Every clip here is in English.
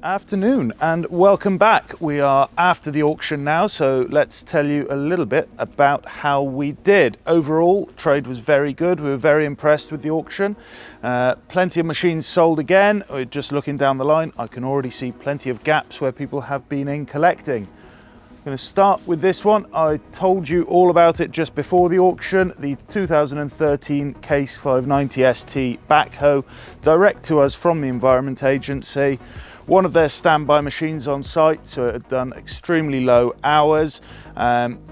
Afternoon and welcome back. We are after the auction now, so let's tell you a little bit about how we did. Overall, trade was very good. We were very impressed with the auction. Plenty of machines sold again. We're just looking down the line, I can already see plenty of gaps where people have been in collecting. I'm going to start with this one. I told you all about it just before the auction. The 2013 Case 590 ST Backhoe, direct to us from the Environment Agency. One of their standby machines on site, so it had done extremely low hours.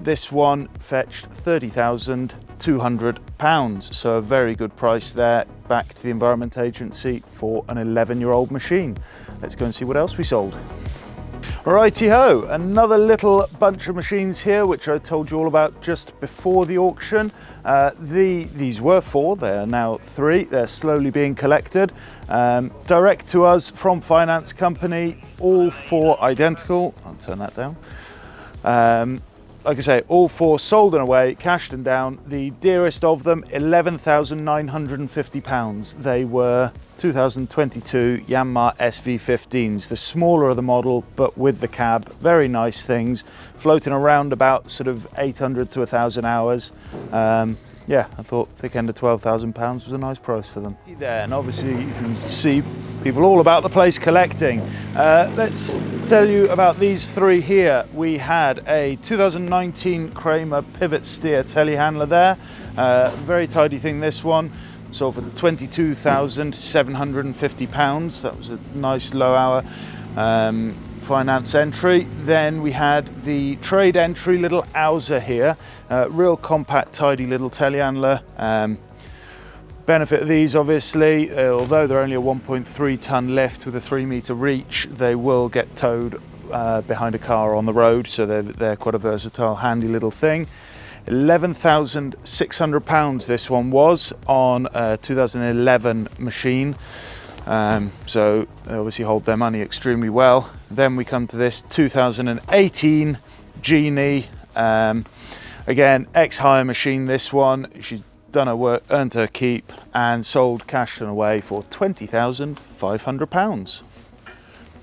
This one fetched £30,200, so a very good price there, back to the Environment Agency for an 11-year-old machine. Let's go and see what else we sold. Righty-ho, another little bunch of machines here, which I told you all about just before the auction. These were 4, they are now 3. They're slowly being collected. Direct to us from finance company, all 4 identical. I'll turn that down. Like I say, all 4 sold and away, cashed and down. The dearest of them, £11,950. They were 2022 Yanmar SV15s, the smaller of the model, but with the cab. Very nice things, floating around about sort of 800 to 1,000 hours. Yeah, I thought thick end of £12,000 was a nice price for them. There, and obviously you can see people all about the place collecting. Let's tell you about these 3 here. We had a 2019 Kramer pivot steer telehandler there. Very tidy thing, this one. So for the £22,750, that was a nice low hour finance entry. Then we had the trade entry little Auser here, real compact, tidy little telehandler. Benefit of these, obviously, although they're only a 1.3 ton lift with a 3 meter reach, they will get towed behind a car on the road, so they're quite a versatile, handy little thing. £11,600 this one was on a 2011 machine, so they obviously hold their money extremely well. Then we come to this 2018 Genie, again ex-hire machine. This one, she's done her work, earned her keep, and sold cash and away for £20,500.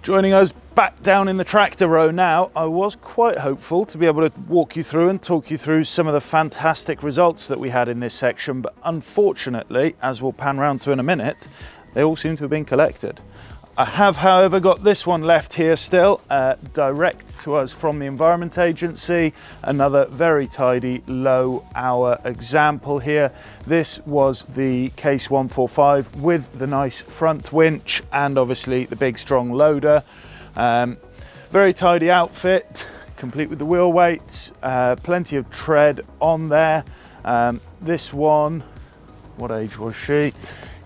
Joining us back down in the tractor row now, I was quite hopeful to be able to walk you through and talk you through some of the fantastic results that we had in this section, but unfortunately, as we'll pan round to in a minute, they all seem to have been collected. I have, however, got this one left here still, direct to us from the Environment Agency. Another very tidy low hour example here. This was the Case 145 with the nice front winch and obviously the big strong loader. Very tidy outfit, complete with the wheel weights, plenty of tread on there. This one, what age was she?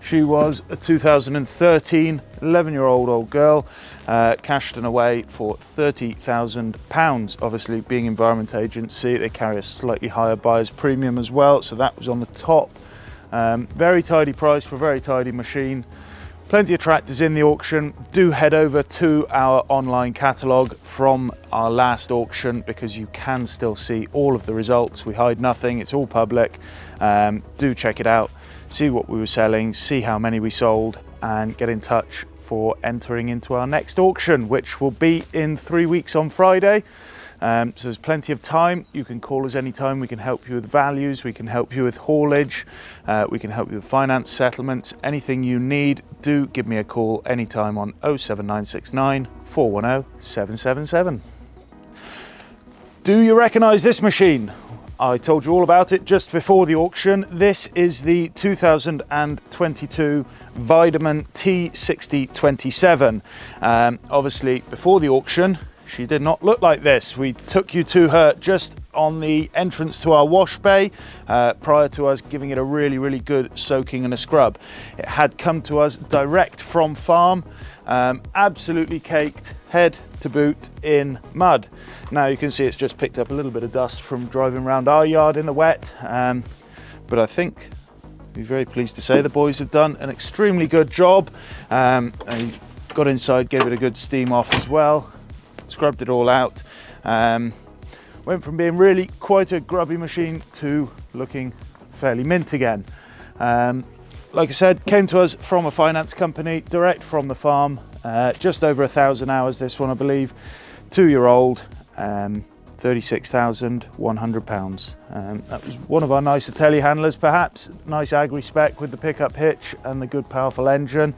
She was a 2013 11-year-old old girl, cashed and away for £30,000. Obviously, being Environment Agency, they carry a slightly higher buyer's premium as well, so that was on the top. Very tidy price for a very tidy machine. Plenty of tractors in the auction. Do head over to our online catalogue from our last auction, because you can still see all of the results. We hide nothing, it's all public. Do check it out, see what we were selling, see how many we sold, and get in touch for entering into our next auction, which will be in 3 weeks on Friday. So there's plenty of time. You can call us anytime. We can help you with values, we can help you with haulage, we can help you with finance settlements, anything you need. Do give me a call anytime on 07969 410 777. Do you recognise this machine? I told you all about it just before the auction. This is the 2022 Vitamin T6027. Obviously, before the auction, she did not look like this. We took you to her just on the entrance to our wash bay prior to us giving it a really good soaking and a scrub. It had come to us direct from farm, absolutely caked head to boot in mud. Now you can see it's just picked up a little bit of dust from driving around our yard in the wet, but I think we're very pleased to say the boys have done an extremely good job. They got inside, gave it a good steam off as well, scrubbed it all out. Went from being really quite a grubby machine to looking fairly mint again. Like I said, came to us from a finance company, direct from the farm. just over 1,000 hours this one, I believe. 2-year-old, £36,100. That was one of our nicer telehandlers perhaps. Nice agri spec with the pickup hitch and the good powerful engine.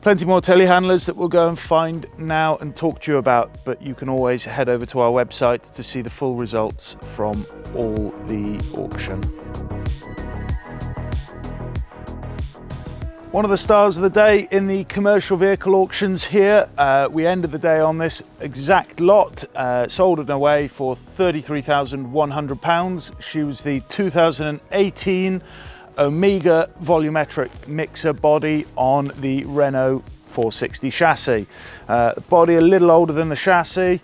Plenty more telehandlers that we'll go and find now and talk to you about, but you can always head over to our website to see the full results from all the auction. One of the stars of the day in the commercial vehicle auctions here. We ended the day on this exact lot, sold it away for £33,100. She was the 2018 Omega volumetric mixer body on the Renault 460 chassis. Body a little older than the chassis.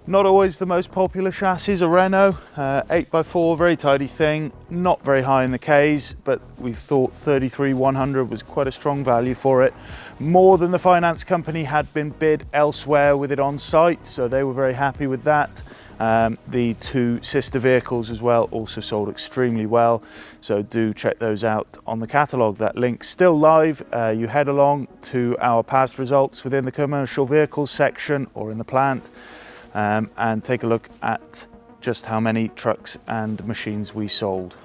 Not always the most popular chassis, a Renault. 8x4, very tidy thing. Not very high in the Ks, but we thought 33,100 was quite a strong value for it. More than the finance company had been bid elsewhere with it on site, so they were very happy with that. The two sister vehicles as well also sold extremely well, so do check those out on the catalogue. That link's still live. You head along to our past results within the commercial vehicles section or in the plant, and take a look at just how many trucks and machines we sold.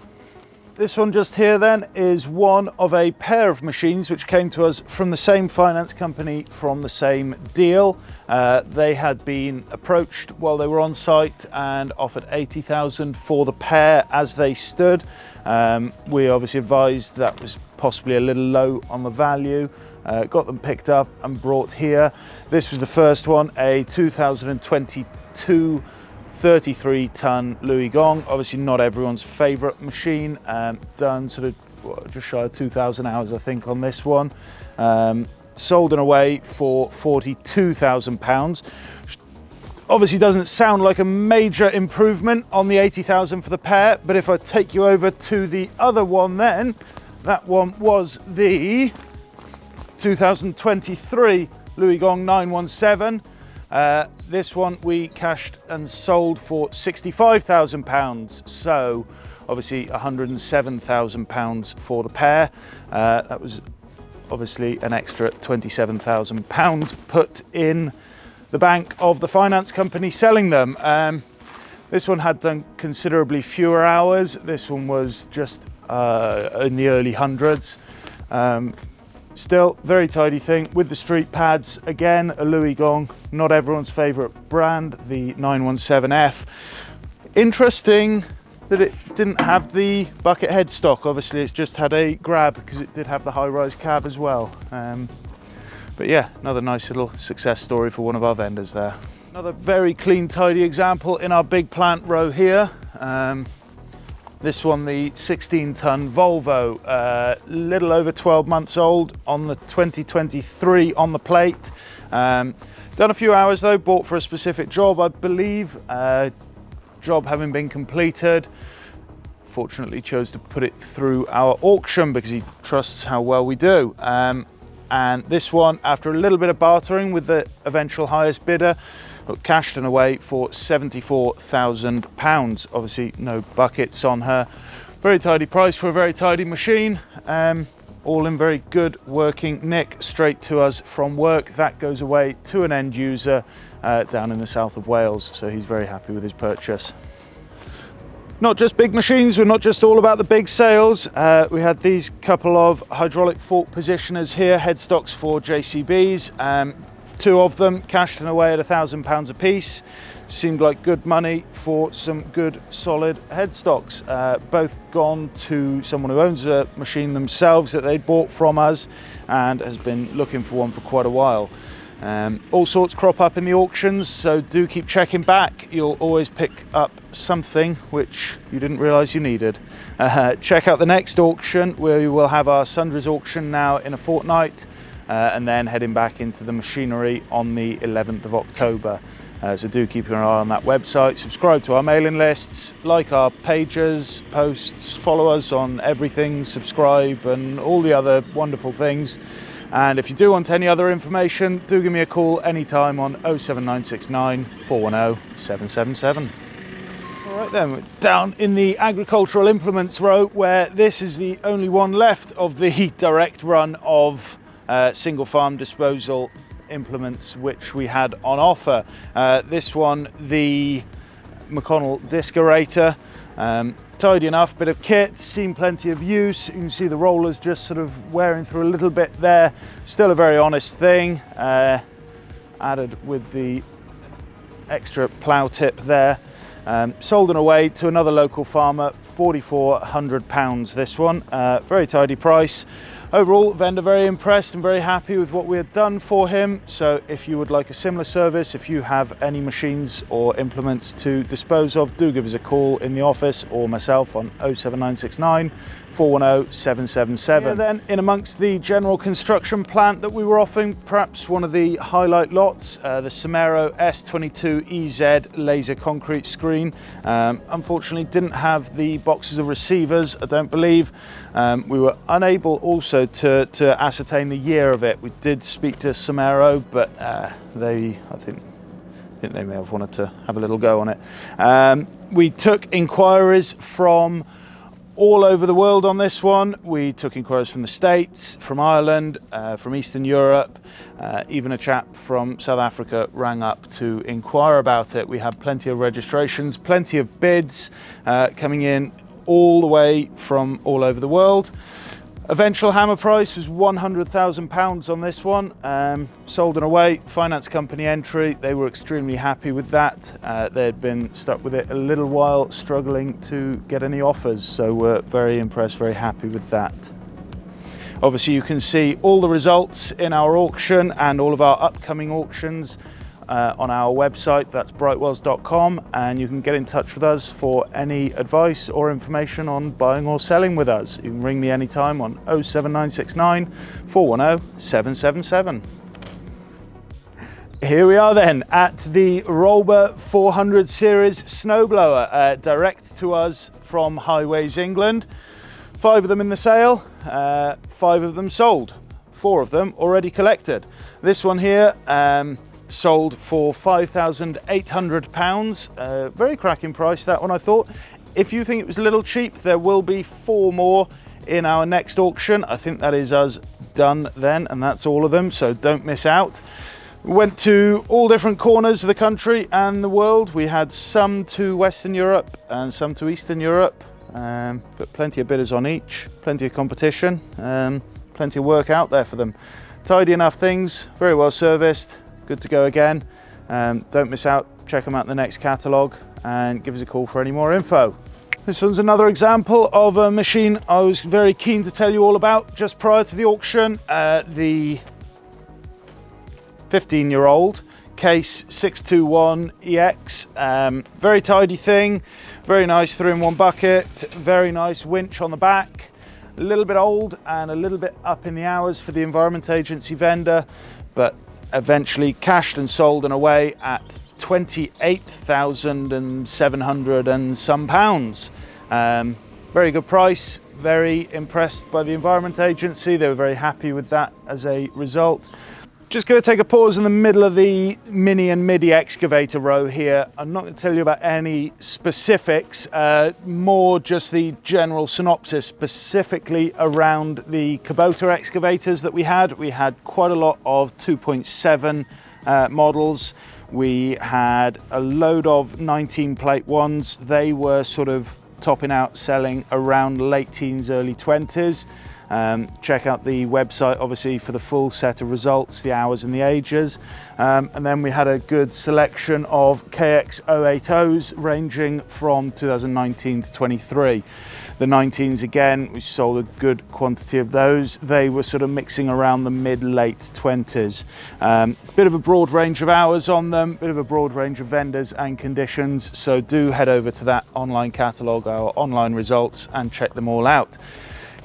This one just here then is one of a pair of machines which came to us from the same finance company from the same deal. They had been approached while they were on site and offered 80,000 for the pair as they stood. We obviously advised that was possibly a little low on the value. Got them picked up and brought here. This was the first one, a 2022 33-ton Louis Gong. Obviously not everyone's favourite machine. Done sort of just shy of 2,000 hours I think on this one. Sold and away for £42,000. Obviously doesn't sound like a major improvement on the 80,000 for the pair, but if I take you over to the other one then, that one was the 2023 Louis Gong 917. This one we cashed and sold for £65,000, so obviously £107,000 for the pair. That was obviously an extra £27,000 put in the bank of the finance company selling them. This one had done considerably fewer hours. This one was just in the early hundreds. Still very tidy thing with the street pads. Again, a Louis Gong, not everyone's favorite brand, the 917F. Interesting that it didn't have the bucket headstock. Obviously it's just had a grab because it did have the high-rise cab as well. But yeah, another nice little success story for one of our vendors there. Another very clean, tidy example in our big plant row here. This one, the 16-ton Volvo, little over 12 months old, on the 2023 on the plate. Done a few hours though, bought for a specific job, I believe. Job having been completed, fortunately chose to put it through our auction because he trusts how well we do. And this one, after a little bit of bartering with the eventual highest bidder, cashed and away for £74,000. Obviously no buckets on her. Very tidy price for a very tidy machine. All in very good working nick, straight to us from work. That goes away to an end user down in the south of Wales, so he's very happy with his purchase. Not just big machines, we're not just all about the big sales. We had these couple of hydraulic fork positioners here, headstocks for JCBs. Two of them cashed and away at £1,000 a piece. Seemed like good money for some good solid headstocks. Both gone to someone who owns a machine themselves that they bought from us and has been looking for one for quite a while. All sorts crop up in the auctions, so do keep checking back. You'll always pick up something which you didn't realise you needed. Check out the next auction, where we will have our sundries auction now in a fortnight, and then heading back into the machinery on the 11th of October. So do keep your eye on that website, subscribe to our mailing lists, like our pages, posts, follow us on everything, subscribe and all the other wonderful things. And if you do want any other information, do give me a call anytime on 07969 410 777. All right then, we're down in the agricultural implements row, where this is the only one left of the direct run of single farm disposal implements which we had on offer. This one, the McConnell Discerator, tidy enough, bit of kit, seen plenty of use. You can see the rollers just sort of wearing through a little bit there. Still a very honest thing, added with the extra plough tip there. Sold and away to another local farmer, £4,400 this one. Very tidy price. Overall, vendor very impressed and very happy with what we had done for him. So if you would like a similar service, if you have any machines or implements to dispose of, do give us a call in the office or myself on 07969 410 777. And then in amongst the general construction plant that we were offering, perhaps one of the highlight lots, the Somero S22EZ laser concrete screen. Unfortunately didn't have the boxes of receivers, I don't believe. We were unable also to ascertain the year of it. We did speak to Somero, but I think they may have wanted to have a little go on it. We took inquiries from all over the world on this one. We took inquiries from the States, from Ireland, from Eastern Europe, even a chap from South Africa rang up to inquire about it. We had plenty of registrations, plenty of bids coming in all the way from all over the world. Eventual hammer price was £100,000 on this one. Sold and away, finance company entry. They were extremely happy with that. They had been stuck with it a little while, struggling to get any offers. So we're very impressed, very happy with that. Obviously you can see all the results in our auction and all of our upcoming auctions on our website, that's brightwells.com, and you can get in touch with us for any advice or information on buying or selling with us. You can ring me anytime on 07969 410 777. Here we are then at the Rolber 400 series snowblower, direct to us from Highways England. 5 of them in the sale, 5 of them sold, 4 of them already collected. This one here, sold for £5,800. Very cracking price, that one, I thought. If you think it was a little cheap, there will be 4 more in our next auction. I think that is us done then, and that's all of them, so don't miss out. We went to all different corners of the country and the world. We had some to Western Europe and some to Eastern Europe, but plenty of bidders on each, plenty of competition, plenty of work out there for them. Tidy enough things, very well serviced. Good to go again. Don't miss out, check them out in the next catalogue and give us a call for any more info. This one's another example of a machine I was very keen to tell you all about just prior to the auction. The 15-year-old Case 621EX. Very tidy thing, very nice 3-in-1 bucket, very nice winch on the back. A little bit old and a little bit up in the hours for the Environment Agency vendor, but eventually cashed and sold and away at 28,700 and some pounds. Very good price, very impressed by the Environment Agency. They were very happy with that as a result. Just going to take a pause in the middle of the mini and midi excavator row here. I'm not going to tell you about any specifics, more just the general synopsis, specifically around the Kubota excavators that we had. We had quite a lot of 2.7 models. We had a load of 19 plate ones. They were sort of topping out, selling around late teens, early 20s. Check out the website obviously for the full set of results, the hours and the ages, and then we had a good selection of KX080s ranging from 2019 to 23. The 19s again, we sold a good quantity of those. They were sort of mixing around the mid-late 20s. Bit of a broad range of hours on them, bit of a broad range of vendors and conditions, so do head over to that online catalogue, our online results, and check them all out.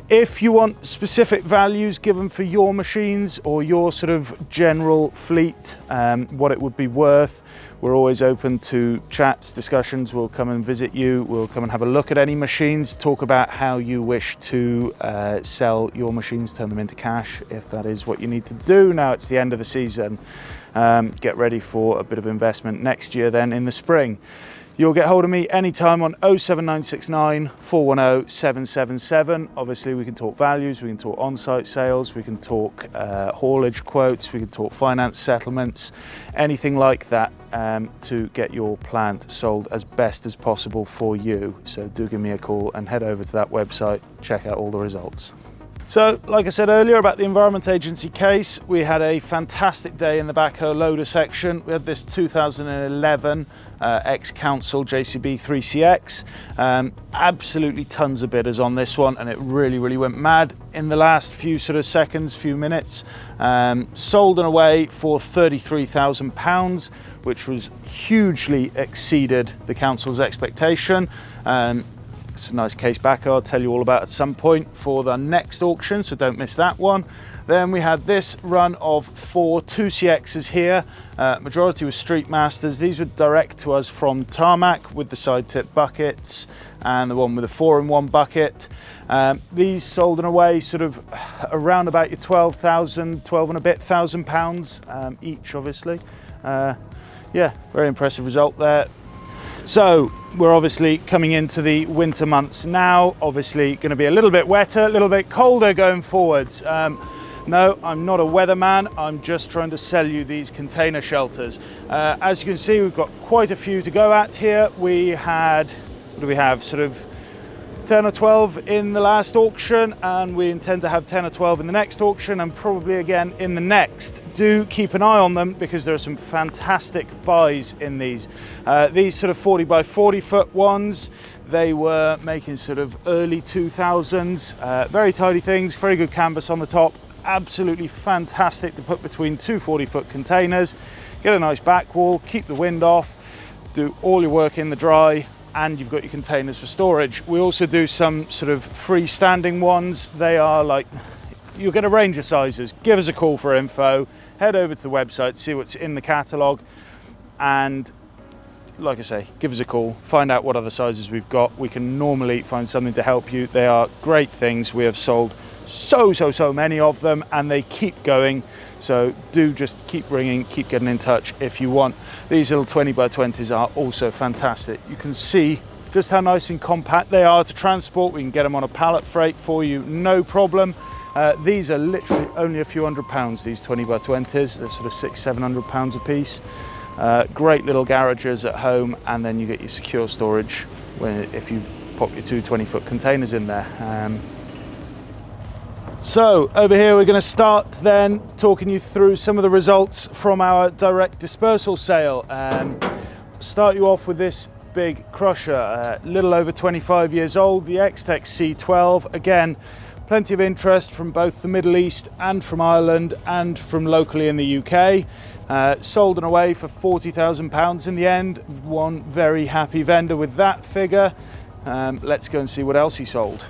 If you want specific values given for your machines or your sort of general fleet, what it would be worth, we're always open to chats, discussions. We'll come and visit you. We'll come and have a look at any machines, talk about how you wish to sell your machines, turn them into cash, if that is what you need to do. Now it's the end of the season. Get ready for a bit of investment next year then in the spring. You'll get hold of me anytime on 07969 410 777. Obviously, we can talk values, we can talk on-site sales, we can talk haulage quotes, we can talk finance settlements, anything like that to get your plant sold as best as possible for you. So do give me a call and head over to that website, check out all the results. So, like I said earlier about the Environment Agency case, we had a fantastic day in the backhoe loader section. We had this 2011 ex-council JCB 3CX. Absolutely tons of bidders on this one, and it really went mad in the last few seconds, few minutes. Sold and away for £33,000, which was hugely exceeded the council's expectation. It's a nice case backhoe I'll tell you all about at some point for the next auction, so don't miss that one. Then we had this run of 4 2CXs here. Majority was Street Masters. These were direct to us from Tarmac with the side tip buckets and the one with a 4-in-1 bucket. These sold and away around about your 12,000, 12 and a bit thousand pounds each, obviously. Yeah, very impressive result there. So we're obviously coming into the winter months now, obviously going to be a little bit wetter, a little bit colder going forwards. No, I'm not a weatherman, I'm just trying to sell you these container shelters. As you can see, we've got quite a few to go at here. We had, what do we have, 10 or 12 in the last auction, and we intend to have 10 or 12 in the next auction and probably again in the next. Do keep an eye on them because there are some fantastic buys in these. These 40 by 40 foot ones, they were making early 2000s. Very tidy things, very good canvas on the top. Absolutely fantastic to put between two 40-foot containers. Get a nice back wall, keep the wind off, do all your work in the dry, and you've got your containers for storage. We also do some freestanding ones. They are you'll get a range of sizes. Give us a call for info, head over to the website, see what's in the catalogue, and like I say, give us a call, find out what other sizes we've got. We can normally find something to help you. They are great things. We have sold so many of them, and they keep going. So do just keep ringing, keep getting in touch if you want. These little 20 by 20s are also fantastic. You can see just how nice and compact they are to transport. We can get them on a pallet freight for you, no problem. These are literally only a few £100, these 20 by 20s. They're £600–700 a piece. Great little garages at home, and then you get your secure storage if you pop your two 20-foot containers in there. So over here we're going to start then talking you through some of the results from our direct dispersal sale. Start you off with this big crusher, little over 25 years old, the X-Tech C12. Again, plenty of interest from both the Middle East and from Ireland and from locally in the UK. Sold and away for £40,000 in the end. One very happy vendor with that figure. Let's go and see what else he sold.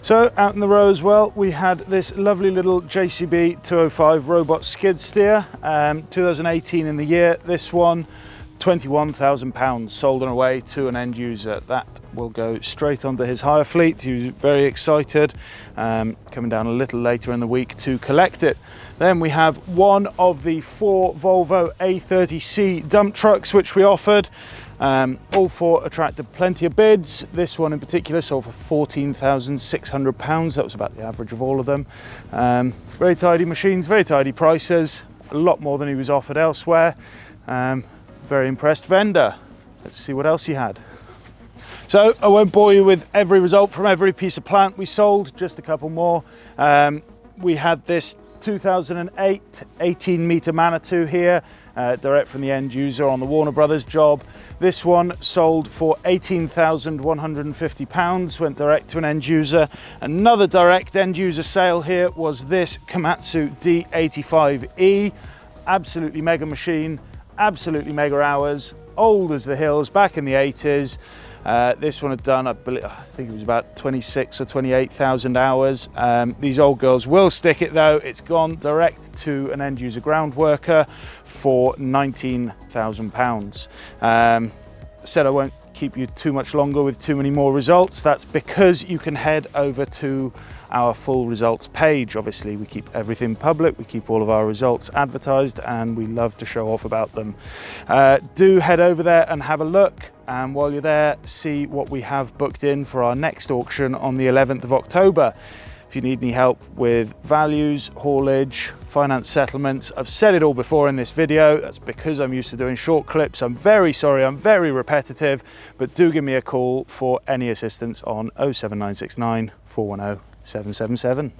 So out in the row as well, we had this lovely little JCB 205 robot skid steer, 2018 in the year. This one, £21,000 sold and away to an end user. That will go straight onto his hire fleet. He was very excited, coming down a little later in the week to collect it. Then we have one of the 4 Volvo A30C dump trucks which we offered. All 4 attracted plenty of bids. This one in particular sold for £14,600. That was about the average of all of them. Very tidy machines, very tidy prices, a lot more than he was offered elsewhere. Very impressed vendor. Let's see what else he had. So I won't bore you with every result from every piece of plant we sold, just a couple more. We had this 2008 18-meter Manitou here, direct from the end user on the Warner Brothers job. This one sold for £18,150, went direct to an end user. Another direct end user sale here was this Komatsu D85E, absolutely mega machine, absolutely mega hours, old as the hills, back in the 80s. This one had done, I think it was about 26 or 28,000 hours. These old girls will stick it though. It's gone direct to an end user ground worker for £19,000. Said I won't keep you too much longer with too many more results, that's because you can head over to our full results page. Obviously, we keep everything public, we keep all of our results advertised, and we love to show off about them. Do head over there and have a look, and while you're there, see what we have booked in for our next auction on the 11th of October. If you need any help with values, haulage, finance settlements, I've said it all before in this video. That's because I'm used to doing short clips. I'm very sorry, I'm very repetitive, but do give me a call for any assistance on 07969 410 777.